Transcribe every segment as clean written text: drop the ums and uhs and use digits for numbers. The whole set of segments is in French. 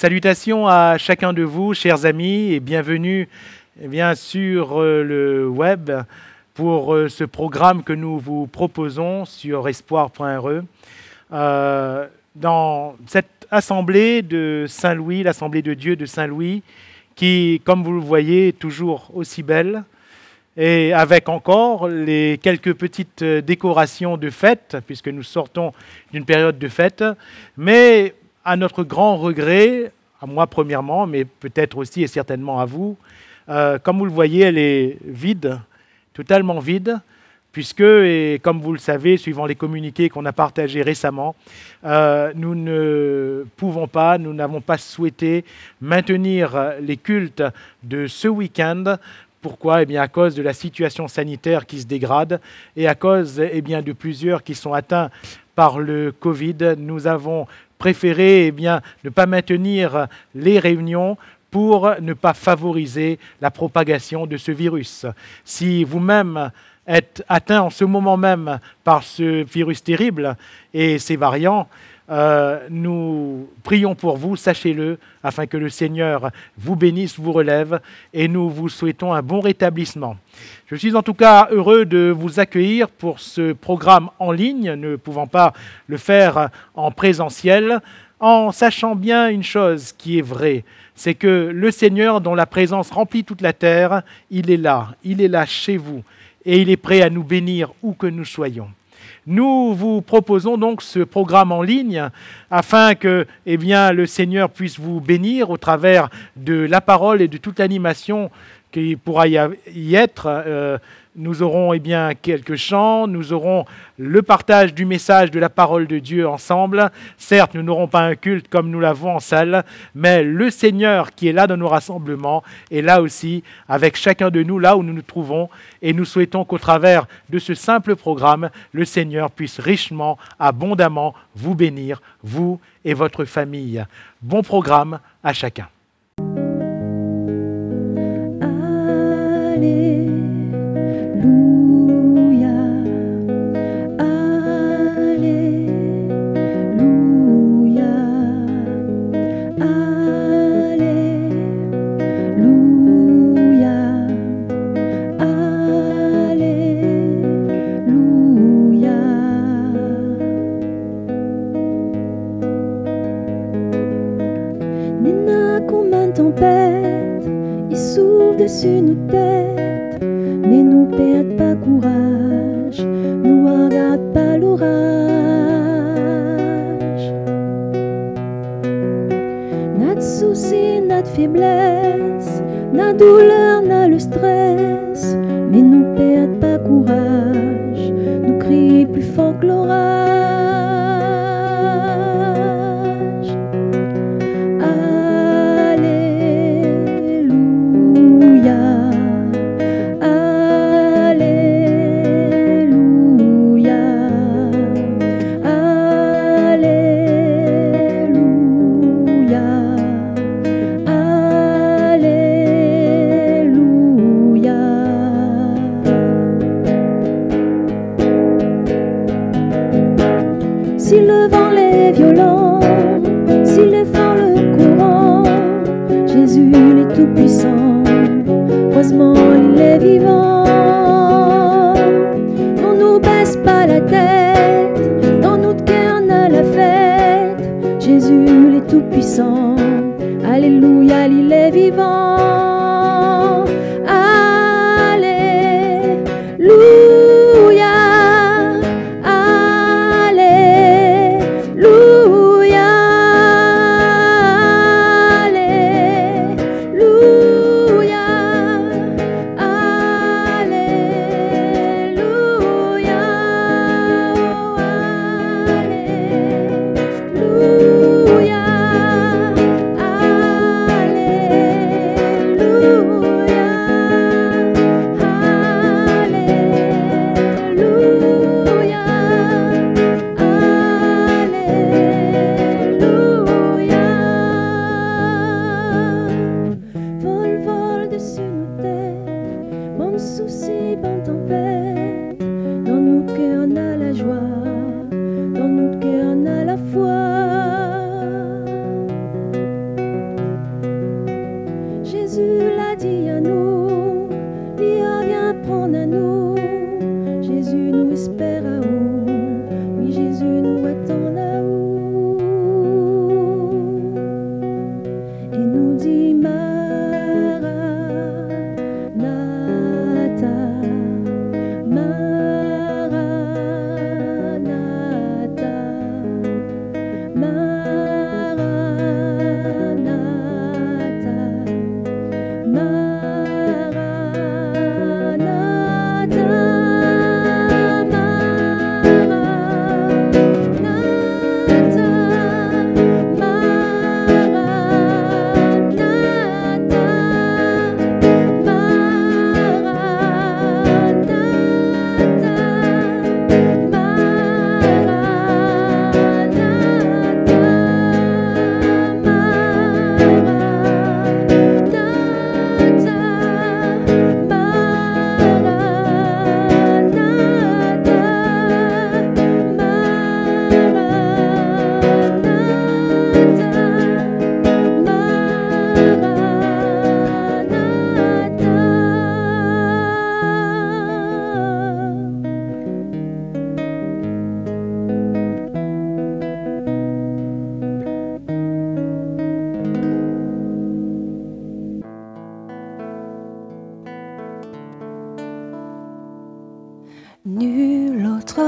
Salutations à chacun de vous, chers amis, et bienvenue sur le web pour ce programme que nous vous proposons sur espoir.re. Dans cette assemblée de Saint-Louis, l'assemblée de Dieu de Saint-Louis, qui, comme vous le voyez, est toujours aussi belle, et avec encore les quelques petites décorations de fête, puisque nous sortons d'une période de fête, mais à notre grand regret, à moi premièrement, mais peut-être aussi et certainement à vous, comme vous le voyez, elle est vide, totalement vide, puisque, et comme vous le savez, suivant les communiqués qu'on a partagés récemment, nous ne pouvons pas, nous n'avons pas souhaité maintenir les cultes de ce week-end. Pourquoi ? À cause de la situation sanitaire qui se dégrade et à cause de plusieurs qui sont atteints par le Covid. Nous avons préféré ne pas maintenir les réunions pour ne pas favoriser la propagation de ce virus. Si vous-même êtes atteint en ce moment même par ce virus terrible et ses variants, nous prions pour vous, sachez-le, afin que le Seigneur vous bénisse, vous relève, et nous vous souhaitons un bon rétablissement. Je suis en tout cas heureux de vous accueillir pour ce programme en ligne, ne pouvant pas le faire en présentiel, en sachant bien une chose qui est vraie, c'est que le Seigneur, dont la présence remplit toute la terre, il est là chez vous, et il est prêt à nous bénir où que nous soyons. Nous vous proposons donc ce programme en ligne afin que le Seigneur puisse vous bénir au travers de la parole et de toute l'animation qui pourra y être. Nous aurons quelques chants, nous aurons le partage du message de la parole de Dieu ensemble. Certes, nous n'aurons pas un culte comme nous l'avons en salle, mais le Seigneur qui est là dans nos rassemblements est là aussi avec chacun de nous, là où nous nous trouvons. Et nous souhaitons qu'au travers de ce simple programme, le Seigneur puisse richement, abondamment vous bénir, vous et votre famille. Bon programme à chacun. Dessus nos têtes, mais nous perdons pas courage, nous regarde pas l'orage. Notre souci, notre faiblesse, notre douleur, notre stress, mais nous perdons pas courage, nous crions plus fort que l'orage. Si le vent est violent, si les vents le courant, Jésus il est tout puissant, heureusement il est vivant. On nous baisse pas la tête, dans notre cœur on a la fête, Jésus il est tout puissant, alléluia il est vivant. Dans notre cœur on a la foi. prendre à nous. Jésus nous espère à où. Oui, Jésus nous attend à où. Et nous dit Maranatha, Maranatha, nul autre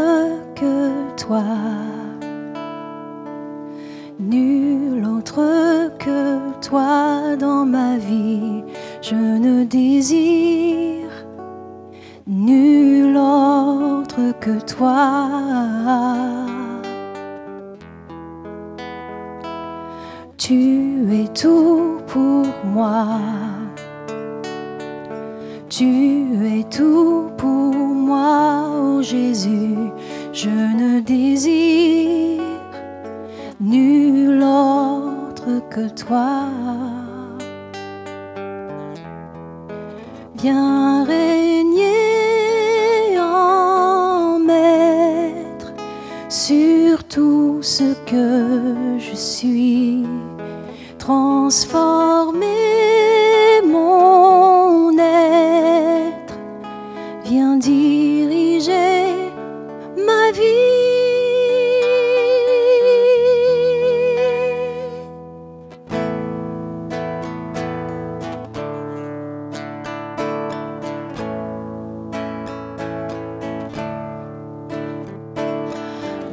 que toi, nul autre que toi dans ma vie, je ne désire nul autre que toi. Tu es tout pour moi, tu es tout pour moi, oh Jésus, je ne désire nul autre que toi. Viens régner en maître sur tout ce que je suis, transformer mon être, viens diriger ma vie.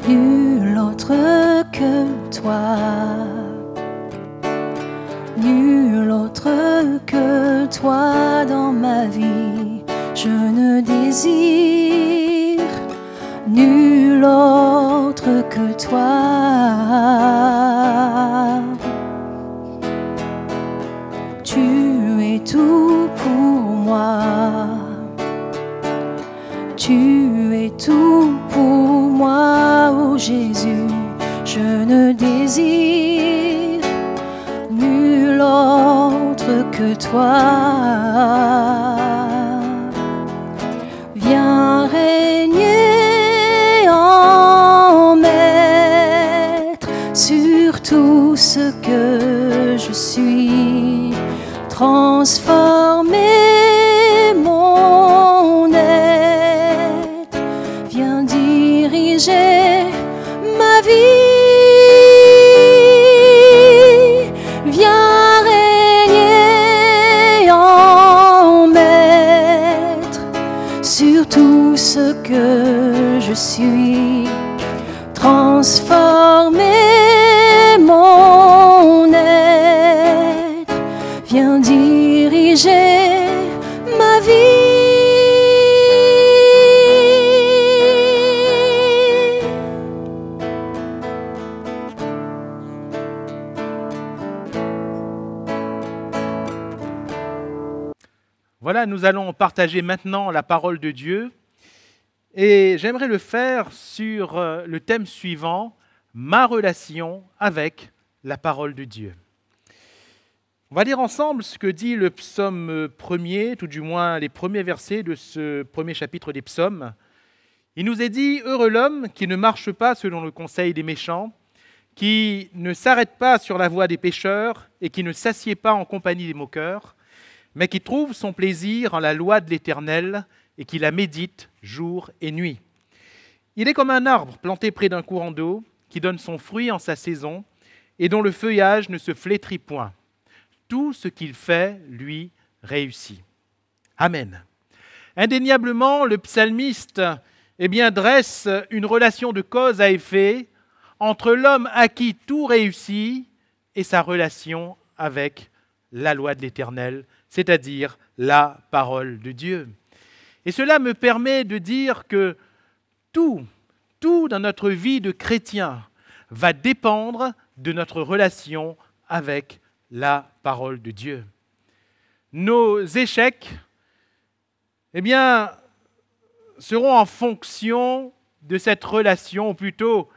Nul autre que toi, nul autre que toi dans ma vie, je ne désire nul autre que toi. Tu es tout pour moi, tu es tout pour moi, oh Jésus, je ne désire nul autre que toi. Viens régner en maître sur tout ce que je suis, transformer mon être, viens diriger ma vie. Viens régner en maître sur tout ce que je suis, transformer mon être, viens diriger ma vie. Voilà, nous allons partager maintenant la parole de Dieu et j'aimerais le faire sur le thème suivant, ma relation avec la parole de Dieu. On va lire ensemble ce que dit le psaume 1er, tout du moins les premiers versets de ce premier chapitre des psaumes. Il nous est dit « Heureux l'homme qui ne marche pas selon le conseil des méchants, qui ne s'arrête pas sur la voie des pécheurs et qui ne s'assied pas en compagnie des moqueurs, mais qui trouve son plaisir en la loi de l'Éternel et qui la médite jour et nuit. Il est comme un arbre planté près d'un courant d'eau qui donne son fruit en sa saison et dont le feuillage ne se flétrit point. Tout ce qu'il fait, lui, réussit. Amen. Indéniablement, le psalmiste dresse une relation de cause à effet entre l'homme à qui tout réussit et sa relation avec la loi de l'Éternel, c'est-à-dire la parole de Dieu. Et cela me permet de dire que tout dans notre vie de chrétien va dépendre de notre relation avec la parole de Dieu. Nos échecs, seront en fonction de cette relation, ou plutôt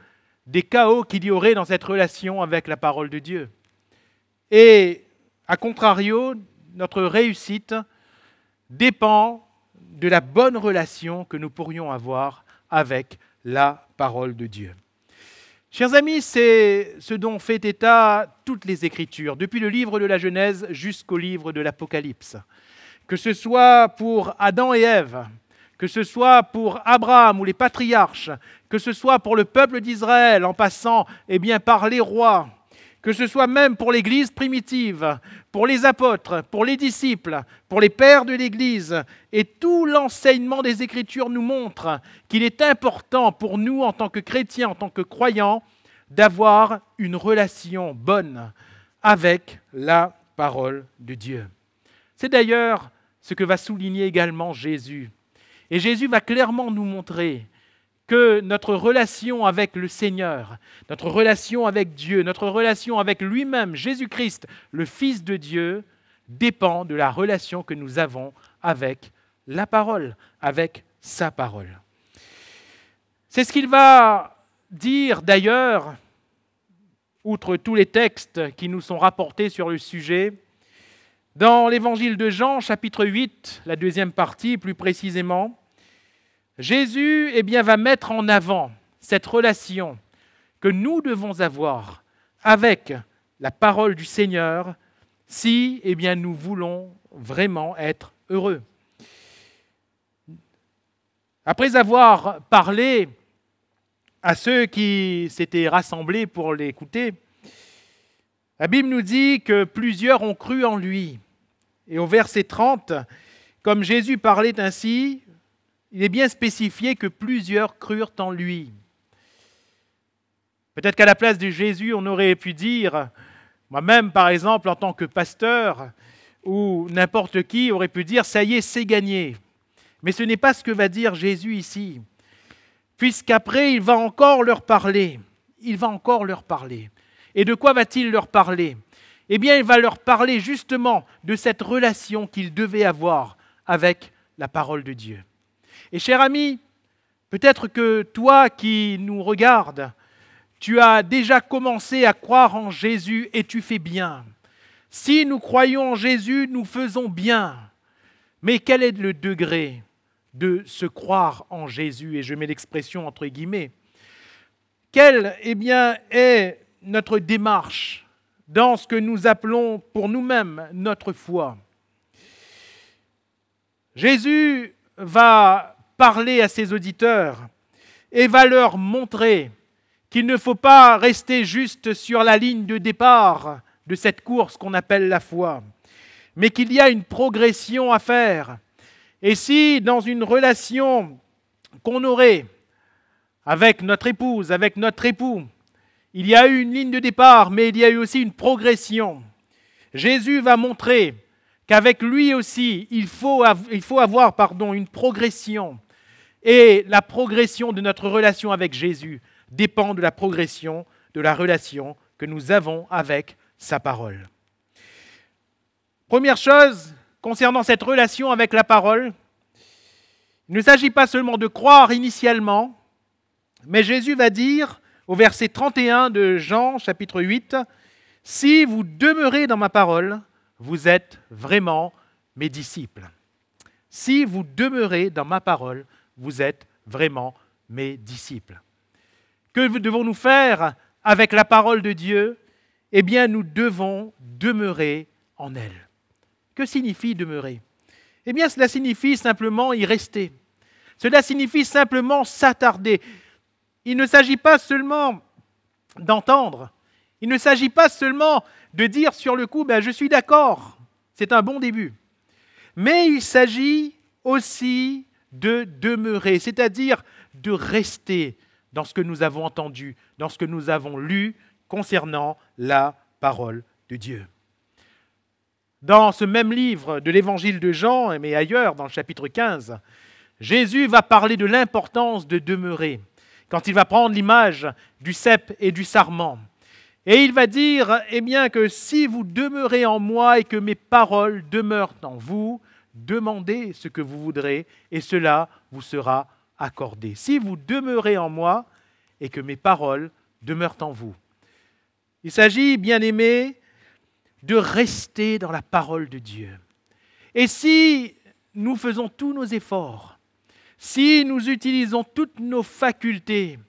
des chaos qu'il y aurait dans cette relation avec la parole de Dieu. Et, à contrario, notre réussite dépend de la bonne relation que nous pourrions avoir avec la parole de Dieu. Chers amis, c'est ce dont fait état toutes les Écritures, depuis le livre de la Genèse jusqu'au livre de l'Apocalypse. Que ce soit pour Adam et Ève, que ce soit pour Abraham ou les patriarches, que ce soit pour le peuple d'Israël en passant par les rois, que ce soit même pour l'Église primitive, pour les apôtres, pour les disciples, pour les pères de l'Église, et tout l'enseignement des Écritures nous montre qu'il est important pour nous, en tant que chrétiens, en tant que croyants, d'avoir une relation bonne avec la parole de Dieu. C'est d'ailleurs ce que va souligner également Jésus. Et Jésus va clairement nous montrer que notre relation avec le Seigneur, notre relation avec Dieu, notre relation avec lui-même, Jésus-Christ, le Fils de Dieu, dépend de la relation que nous avons avec la parole, avec sa parole. C'est ce qu'il va dire d'ailleurs, outre tous les textes qui nous sont rapportés sur le sujet, dans l'évangile de Jean, chapitre 8, la deuxième partie plus précisément. Jésus va mettre en avant cette relation que nous devons avoir avec la parole du Seigneur si nous voulons vraiment être heureux. Après avoir parlé à ceux qui s'étaient rassemblés pour l'écouter, la Bible nous dit que plusieurs ont cru en lui. Et au verset 30, comme Jésus parlait ainsi, il est bien spécifié que plusieurs crurent en lui. Peut-être qu'à la place de Jésus, on aurait pu dire, moi-même par exemple en tant que pasteur, ou n'importe qui aurait pu dire, ça y est, c'est gagné. Mais ce n'est pas ce que va dire Jésus ici, puisqu'après il va encore leur parler. Il va encore leur parler. Et de quoi va-t-il leur parler ? Il va leur parler justement de cette relation qu'ils devaient avoir avec la parole de Dieu. Et cher ami, peut-être que toi qui nous regardes, tu as déjà commencé à croire en Jésus et tu fais bien. Si nous croyons en Jésus, nous faisons bien. Mais quel est le degré de se croire en Jésus ? Et je mets l'expression entre guillemets. Quelle est notre démarche dans ce que nous appelons pour nous-mêmes notre foi. Jésus va parler à ses auditeurs et va leur montrer qu'il ne faut pas rester juste sur la ligne de départ de cette course qu'on appelle la foi, mais qu'il y a une progression à faire. Et si dans une relation qu'on aurait avec notre épouse, avec notre époux, il y a eu une ligne de départ, mais il y a eu aussi une progression. Jésus va montrer qu'avec lui aussi, il faut avoir une progression. Et la progression de notre relation avec Jésus dépend de la progression de la relation que nous avons avec sa parole. Première chose, concernant cette relation avec la parole, il ne s'agit pas seulement de croire initialement, mais Jésus va dire au verset 31 de Jean, chapitre 8, « Si vous demeurez dans ma parole, vous êtes vraiment mes disciples. » Si vous demeurez dans ma parole, vous êtes vraiment mes disciples. Que devons-nous faire avec la parole de Dieu ? Eh bien, nous devons demeurer en elle. Que signifie demeurer ? Eh bien, cela signifie simplement y rester. Cela signifie simplement s'attarder. Il ne s'agit pas seulement d'entendre. Il ne s'agit pas seulement de dire sur le coup, je suis d'accord, c'est un bon début. Mais il s'agit aussi de demeurer, c'est-à-dire de rester dans ce que nous avons entendu, dans ce que nous avons lu concernant la parole de Dieu. Dans ce même livre de l'évangile de Jean, mais ailleurs, dans le chapitre 15, Jésus va parler de l'importance de demeurer, quand il va prendre l'image du cep et du sarment. Et il va dire, que si vous demeurez en moi et que mes paroles demeurent en vous, demandez ce que vous voudrez et cela vous sera accordé. Si vous demeurez en moi et que mes paroles demeurent en vous. Il s'agit, bien-aimés, de rester dans la parole de Dieu. Et si nous faisons tous nos efforts, si nous utilisons toutes nos facultés,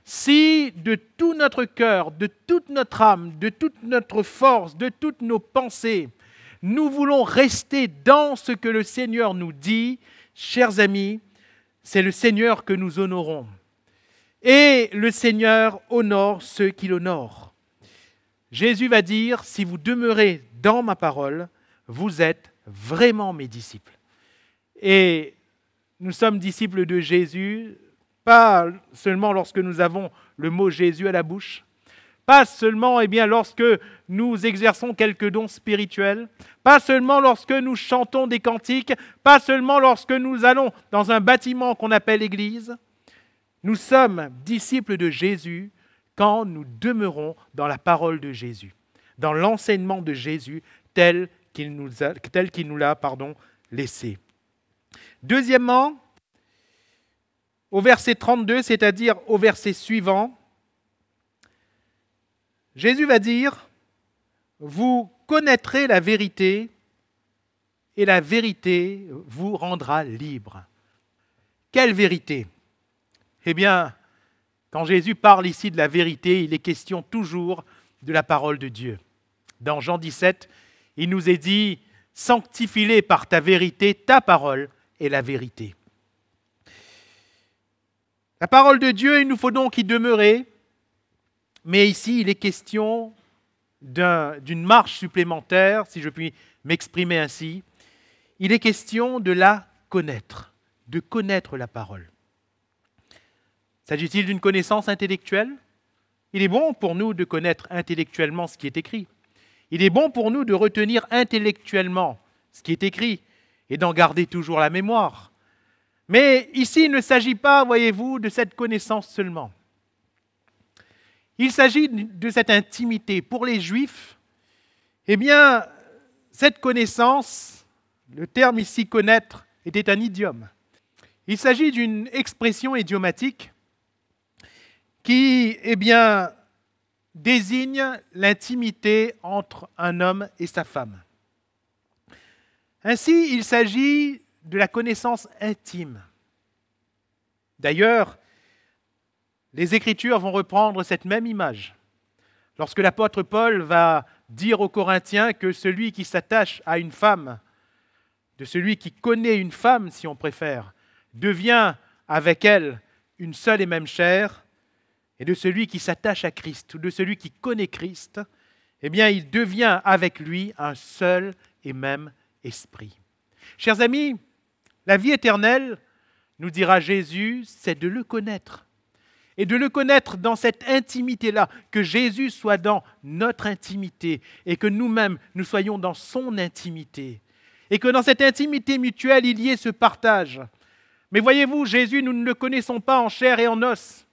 si de tout notre cœur, de toute notre âme, de toute notre force, de toutes nos pensées, nous voulons rester dans ce que le Seigneur nous dit, chers amis, c'est le Seigneur que nous honorons. Et le Seigneur honore ceux qui l'honorent. Jésus va dire, si vous demeurez dans ma parole, vous êtes vraiment mes disciples. Et nous sommes disciples de Jésus, pas seulement lorsque nous avons le mot Jésus à la bouche, pas seulement lorsque nous exerçons quelques dons spirituels, pas seulement lorsque nous chantons des cantiques, pas seulement lorsque nous allons dans un bâtiment qu'on appelle Église. Nous sommes disciples de Jésus quand nous demeurons dans la parole de Jésus, dans l'enseignement de Jésus tel qu'il nous l'a laissé. Deuxièmement, au verset 32, c'est-à-dire au verset suivant, Jésus va dire, « Vous connaîtrez la vérité et la vérité vous rendra libre. » Quelle vérité ? Eh bien, quand Jésus parle ici de la vérité, il est question toujours de la parole de Dieu. Dans Jean 17, il nous est dit « Sanctifie-les par ta vérité, ta parole est la vérité. » La parole de Dieu, il nous faut donc y demeurer, mais ici, il est question d'une marche supplémentaire, si je puis m'exprimer ainsi. Il est question de la connaître, de connaître la parole. S'agit-il d'une connaissance intellectuelle ? Il est bon pour nous de connaître intellectuellement ce qui est écrit. Il est bon pour nous de retenir intellectuellement ce qui est écrit et d'en garder toujours la mémoire. Mais ici, il ne s'agit pas, voyez-vous, de cette connaissance seulement. Il s'agit de cette intimité. Pour les Juifs, cette connaissance, le terme ici « connaître » était un idiome. Il s'agit d'une expression idiomatique qui, désigne l'intimité entre un homme et sa femme. Ainsi, il s'agit de la connaissance intime. D'ailleurs, les Écritures vont reprendre cette même image. Lorsque l'apôtre Paul va dire aux Corinthiens que celui qui s'attache à une femme, de celui qui connaît une femme, si on préfère, devient avec elle une seule et même chair, et de celui qui s'attache à Christ, ou de celui qui connaît Christ, il devient avec lui un seul et même esprit. Chers amis, la vie éternelle, nous dira Jésus, c'est de le connaître. Et de le connaître dans cette intimité-là, que Jésus soit dans notre intimité et que nous-mêmes, nous soyons dans son intimité. Et que dans cette intimité mutuelle, il y ait ce partage. Mais voyez-vous, Jésus, nous ne le connaissons pas en chair et en os.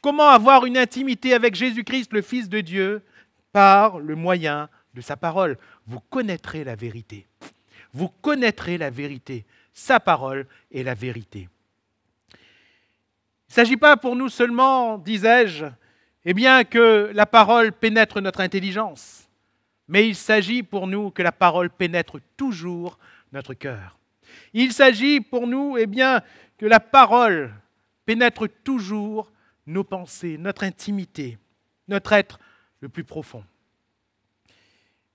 Comment avoir une intimité avec Jésus-Christ, le Fils de Dieu ? Par le moyen de sa parole. Vous connaîtrez la vérité. Vous connaîtrez la vérité. Sa parole est la vérité. Il ne s'agit pas pour nous seulement, disais-je, que la parole pénètre notre intelligence, mais il s'agit pour nous que la parole pénètre toujours notre cœur. Il s'agit pour nous que la parole pénètre toujours nos pensées, notre intimité, notre être le plus profond.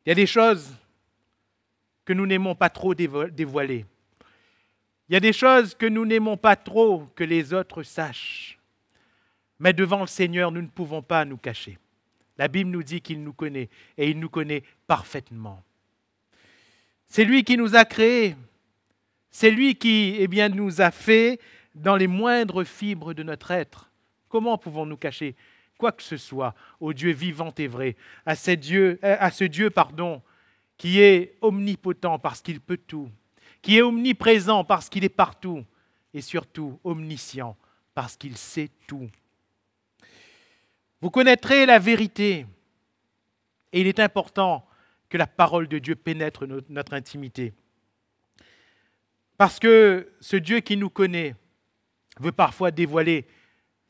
Il y a des choses que nous n'aimons pas trop dévoiler. Il y a des choses que nous n'aimons pas trop que les autres sachent. Mais devant le Seigneur, nous ne pouvons pas nous cacher. La Bible nous dit qu'il nous connaît et il nous connaît parfaitement. C'est lui qui nous a créés. C'est lui qui nous a fait dans les moindres fibres de notre être. Comment pouvons-nous cacher quoi que ce soit au Dieu vivant et vrai, à ce Dieu, qui est omnipotent parce qu'il peut tout, qui est omniprésent parce qu'il est partout, et surtout omniscient parce qu'il sait tout. Vous connaîtrez la vérité, et il est important que la parole de Dieu pénètre notre intimité. Parce que ce Dieu qui nous connaît veut parfois dévoiler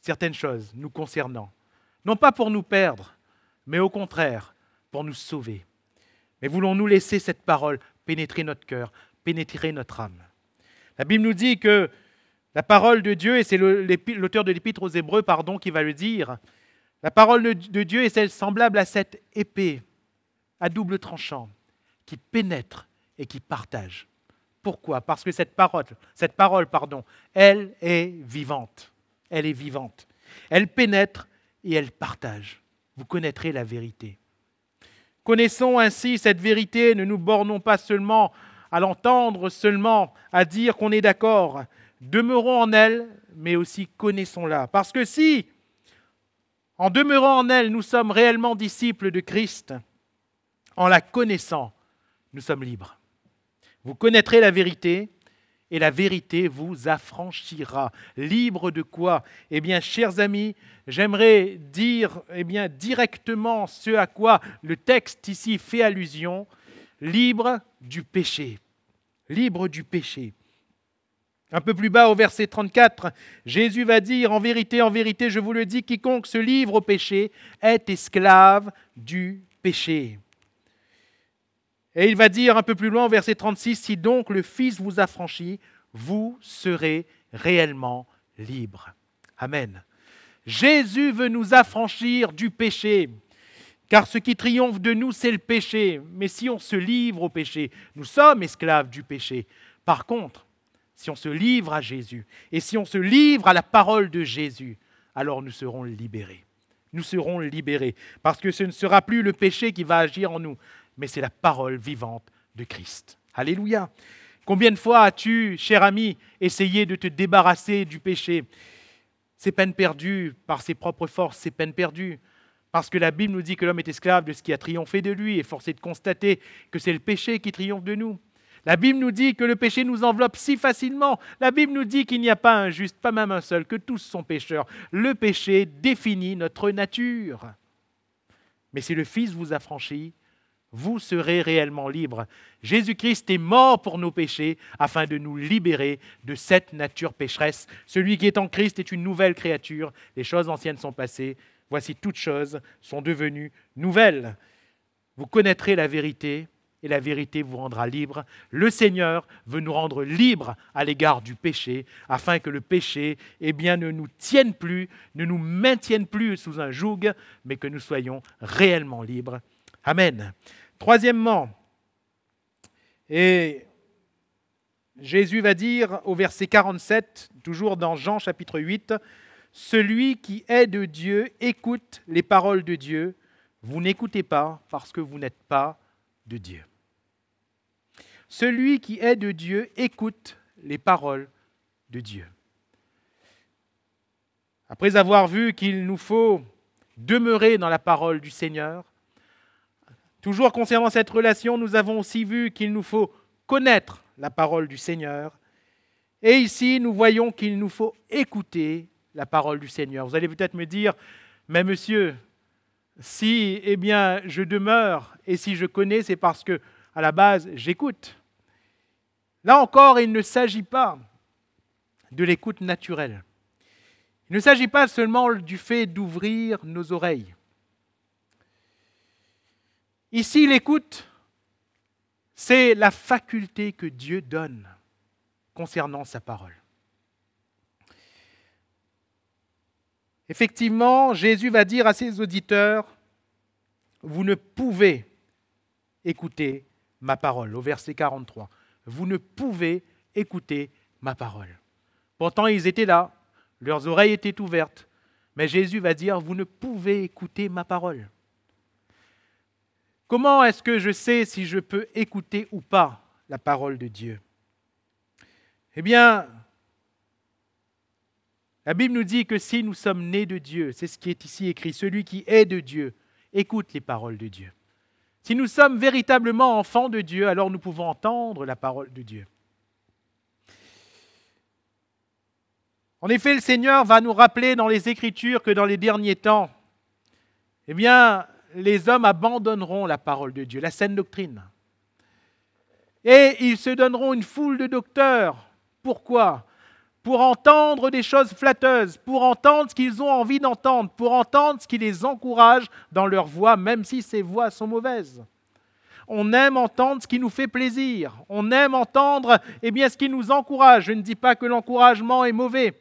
certaines choses nous concernant. Non pas pour nous perdre, mais au contraire, pour nous sauver. Mais voulons-nous laisser cette parole pénétrer notre cœur, pénétrer notre âme? La Bible nous dit que la parole de Dieu, et c'est l'auteur de l'Épître aux Hébreux qui va le dire, la parole de Dieu est celle semblable à cette épée à double tranchant qui pénètre et qui partage. Pourquoi? Parce que cette parole, elle est vivante. Elle est vivante. Elle pénètre et elle partage. Vous connaîtrez la vérité. Connaissons ainsi cette vérité, ne nous bornons pas seulement à l'entendre, seulement à dire qu'on est d'accord. Demeurons en elle, mais aussi connaissons-la. Parce que si, en demeurant en elle, nous sommes réellement disciples de Christ, en la connaissant, nous sommes libres. Vous connaîtrez la vérité, et la vérité vous affranchira. Libre de quoi? Eh bien, chers amis, j'aimerais dire directement ce à quoi le texte ici fait allusion. Libre du péché. Libre du péché. Un peu plus bas au verset 34, Jésus va dire, en vérité, je vous le dis, quiconque se livre au péché est esclave du péché. Et il va dire un peu plus loin au verset 36, si donc le Fils vous affranchit, vous serez réellement libres. Amen. Jésus veut nous affranchir du péché, car ce qui triomphe de nous, c'est le péché. Mais si on se livre au péché, nous sommes esclaves du péché. Par contre, si on se livre à Jésus et si on se livre à la parole de Jésus, alors nous serons libérés. Nous serons libérés, parce que ce ne sera plus le péché qui va agir en nous, mais c'est la parole vivante de Christ. Alléluia. Combien de fois as-tu, cher ami, essayé de te débarrasser du péché? C'est peine perdue par ses propres forces, c'est peine perdue. Parce que la Bible nous dit que l'homme est esclave de ce qui a triomphé de lui, et force est de constater que c'est le péché qui triomphe de nous. La Bible nous dit que le péché nous enveloppe si facilement. La Bible nous dit qu'il n'y a pas un juste, pas même un seul, que tous sont pécheurs. Le péché définit notre nature. Mais si le Fils vous affranchit, vous serez réellement libres. Jésus-Christ est mort pour nos péchés afin de nous libérer de cette nature pécheresse. Celui qui est en Christ est une nouvelle créature. Les choses anciennes sont passées. Voici toutes choses sont devenues nouvelles. Vous connaîtrez la vérité et la vérité vous rendra libre. Le Seigneur veut nous rendre libres à l'égard du péché afin que le péché ne nous tienne plus, ne nous maintienne plus sous un joug, mais que nous soyons réellement libres. Amen. Troisièmement, et Jésus va dire au verset 47, toujours dans Jean chapitre 8, « Celui qui est de Dieu écoute les paroles de Dieu. Vous n'écoutez pas parce que vous n'êtes pas de Dieu. » Celui qui est de Dieu écoute les paroles de Dieu. Après avoir vu qu'il nous faut demeurer dans la parole du Seigneur, toujours concernant cette relation, nous avons aussi vu qu'il nous faut connaître la parole du Seigneur. Et ici, nous voyons qu'il nous faut écouter la parole du Seigneur. Vous allez peut-être me dire, mais monsieur, si je demeure et si je connais, c'est parce que à la base, j'écoute. Là encore, il ne s'agit pas de l'écoute naturelle. Il ne s'agit pas seulement du fait d'ouvrir nos oreilles. Ici, l'écoute, c'est la faculté que Dieu donne concernant sa parole. Effectivement, Jésus va dire à ses auditeurs, « Vous ne pouvez écouter ma parole », au verset 43. « Vous ne pouvez écouter ma parole. Pourtant, ils étaient là, leurs oreilles étaient ouvertes, mais Jésus va dire, vous ne pouvez écouter ma parole. Comment est-ce que je sais si je peux écouter ou pas la parole de Dieu? Eh bien, la Bible nous dit que si nous sommes nés de Dieu, c'est ce qui est ici écrit, celui qui est de Dieu, écoute les paroles de Dieu. Si nous sommes véritablement enfants de Dieu, alors nous pouvons entendre la parole de Dieu. En effet, le Seigneur va nous rappeler dans les Écritures que dans les derniers temps, eh bien, les hommes abandonneront la parole de Dieu, la saine doctrine. Et ils se donneront une foule de docteurs. Pourquoi? Pour entendre des choses flatteuses, pour entendre ce qu'ils ont envie d'entendre, pour entendre ce qui les encourage dans leur voix, même si ces voix sont mauvaises. On aime entendre ce qui nous fait plaisir. On aime entendre ce qui nous encourage. Je ne dis pas que l'encouragement est mauvais,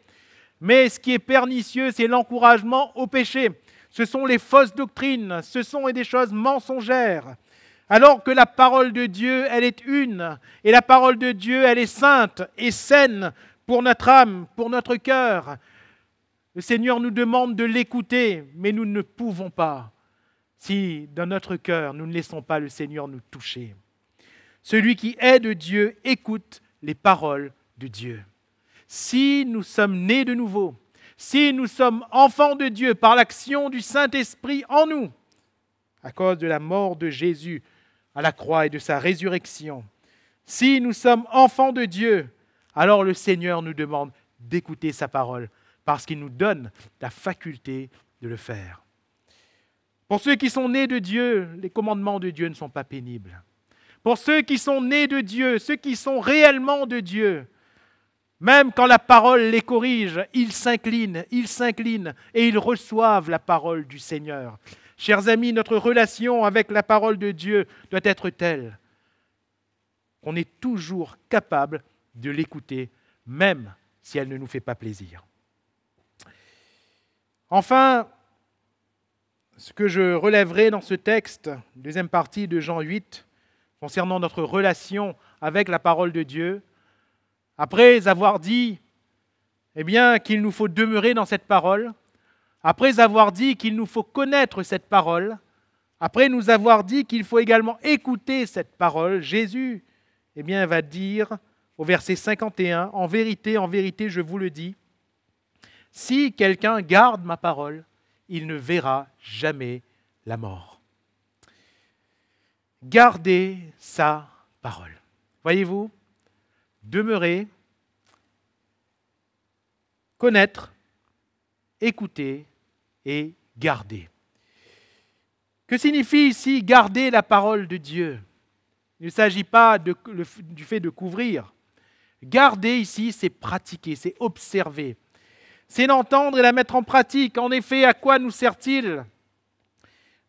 mais ce qui est pernicieux, c'est l'encouragement au péché. Ce sont les fausses doctrines, ce sont des choses mensongères. Alors que la parole de Dieu, elle est une, et la parole de Dieu, elle est sainte et saine pour notre âme, pour notre cœur. Le Seigneur nous demande de l'écouter, mais nous ne pouvons pas si dans notre cœur, nous ne laissons pas le Seigneur nous toucher. Celui qui est de Dieu écoute les paroles de Dieu. Si nous sommes nés de nouveau, si nous sommes enfants de Dieu par l'action du Saint-Esprit en nous, à cause de la mort de Jésus à la croix et de sa résurrection, si nous sommes enfants de Dieu, alors le Seigneur nous demande d'écouter sa parole parce qu'il nous donne la faculté de le faire. Pour ceux qui sont nés de Dieu, les commandements de Dieu ne sont pas pénibles. Pour ceux qui sont nés de Dieu, ceux qui sont réellement de Dieu, même quand la parole les corrige, ils s'inclinent et ils reçoivent la parole du Seigneur. Chers amis, notre relation avec la parole de Dieu doit être telle qu'on est toujours capable de l'écouter, même si elle ne nous fait pas plaisir. Enfin, ce que je relèverai dans ce texte, deuxième partie de Jean 8, concernant notre relation avec la parole de Dieu, après avoir dit qu'il nous faut demeurer dans cette parole, après avoir dit qu'il nous faut connaître cette parole, après nous avoir dit qu'il faut également écouter cette parole, Jésus va dire au verset 51, « En vérité, je vous le dis, si quelqu'un garde ma parole, il ne verra jamais la mort. » Gardez sa parole. Voyez-vous, demeurer, connaître, écouter et garder. Que signifie ici garder la parole de Dieu? Il ne s'agit pas du fait de couvrir. Garder ici, c'est pratiquer, c'est observer. C'est l'entendre et la mettre en pratique. En effet, à quoi nous sert-il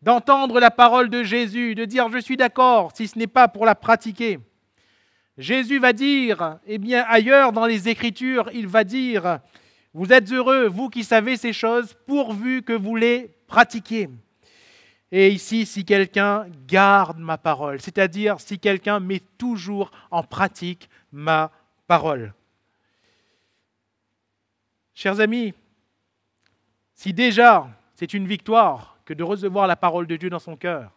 d'entendre la parole de Jésus, de dire « je suis d'accord » si ce n'est pas pour la pratiquer? Jésus va dire, ailleurs dans les Écritures, il va dire « vous êtes heureux, vous qui savez ces choses, pourvu que vous les pratiquiez ». Et ici, si quelqu'un garde ma parole, c'est-à-dire si quelqu'un met toujours en pratique ma parole. Chers amis, si déjà c'est une victoire que de recevoir la parole de Dieu dans son cœur,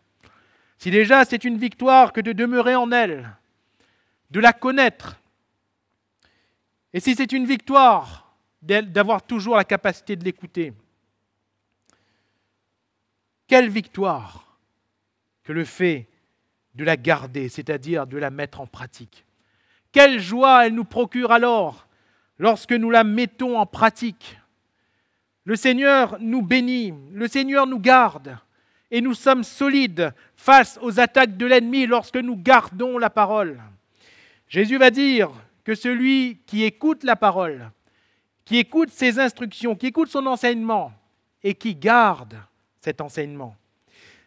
si déjà c'est une victoire que de demeurer en elle, de la connaître, et si c'est une victoire d'avoir toujours la capacité de l'écouter, quelle victoire que le fait de la garder, c'est-à-dire de la mettre en pratique. Quelle joie elle nous procure alors lorsque nous la mettons en pratique. Le Seigneur nous bénit, le Seigneur nous garde et nous sommes solides face aux attaques de l'ennemi lorsque nous gardons la parole. Jésus va dire que celui qui écoute la parole, qui écoute ses instructions, qui écoute son enseignement et qui garde cet enseignement,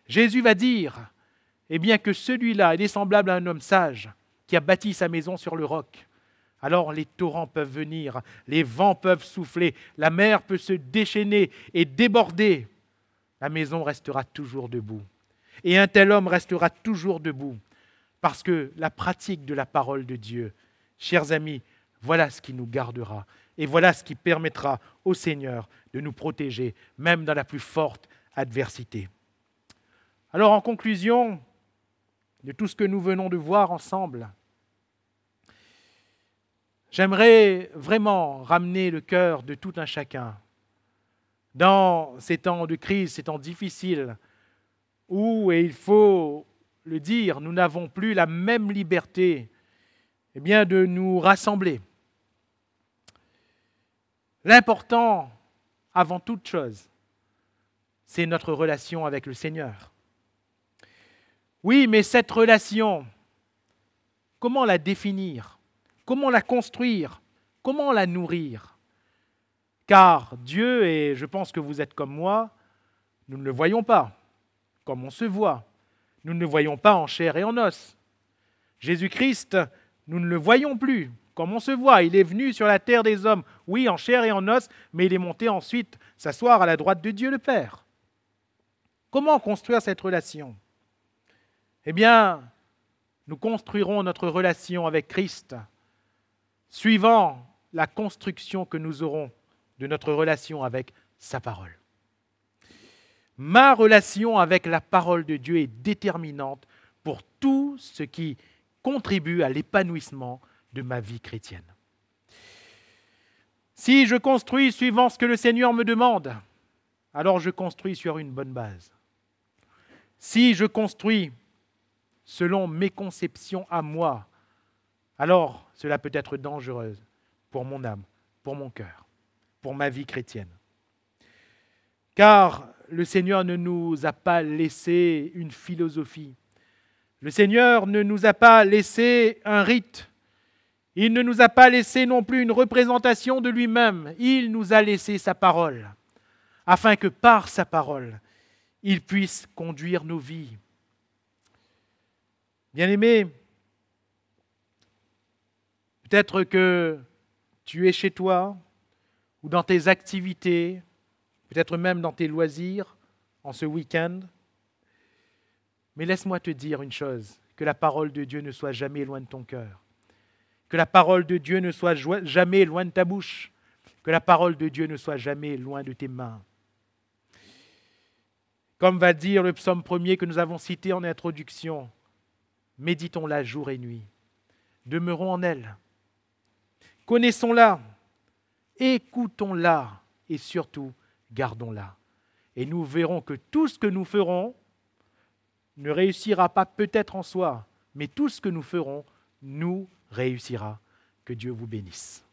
Jésus va dire que celui-là est semblable à un homme sage qui a bâti sa maison sur le roc. Alors les torrents peuvent venir, les vents peuvent souffler, la mer peut se déchaîner et déborder. La maison restera toujours debout. Et un tel homme restera toujours debout parce que la pratique de la parole de Dieu, chers amis, voilà ce qui nous gardera. Et voilà ce qui permettra au Seigneur de nous protéger, même dans la plus forte adversité. Alors en conclusion de tout ce que nous venons de voir ensemble, j'aimerais vraiment ramener le cœur de tout un chacun dans ces temps de crise, ces temps difficiles, où, et il faut le dire, nous n'avons plus la même liberté de nous rassembler. L'important, avant toute chose, c'est notre relation avec le Seigneur. Oui, mais cette relation, comment la définir? Comment la construire? Comment la nourrir? Car Dieu, et je pense que vous êtes comme moi, nous ne le voyons pas comme on se voit. Nous ne le voyons pas en chair et en os. Jésus-Christ, nous ne le voyons plus comme on se voit. Il est venu sur la terre des hommes, oui, en chair et en os, mais il est monté ensuite s'asseoir à la droite de Dieu le Père. Comment construire cette relation? Eh bien, nous construirons notre relation avec Christ suivant la construction que nous aurons de notre relation avec sa parole. Ma relation avec la parole de Dieu est déterminante pour tout ce qui contribue à l'épanouissement de ma vie chrétienne. Si je construis suivant ce que le Seigneur me demande, alors je construis sur une bonne base. Si je construis selon mes conceptions à moi, alors cela peut être dangereux pour mon âme, pour mon cœur, pour ma vie chrétienne. Car le Seigneur ne nous a pas laissé une philosophie. Le Seigneur ne nous a pas laissé un rite. Il ne nous a pas laissé non plus une représentation de lui-même. Il nous a laissé sa parole, afin que par sa parole, il puisse conduire nos vies. Bien-aimés, peut-être que tu es chez toi ou dans tes activités, peut-être même dans tes loisirs en ce week-end. Mais laisse-moi te dire une chose, que la parole de Dieu ne soit jamais loin de ton cœur, que la parole de Dieu ne soit jamais loin de ta bouche, que la parole de Dieu ne soit jamais loin de tes mains. Comme va dire le psaume 1er que nous avons cité en introduction, méditons-la jour et nuit, demeurons en elle, connaissons-la, écoutons-la et surtout, gardons-la. Et nous verrons que tout ce que nous ferons ne réussira pas peut-être en soi, mais tout ce que nous ferons nous réussira. Que Dieu vous bénisse.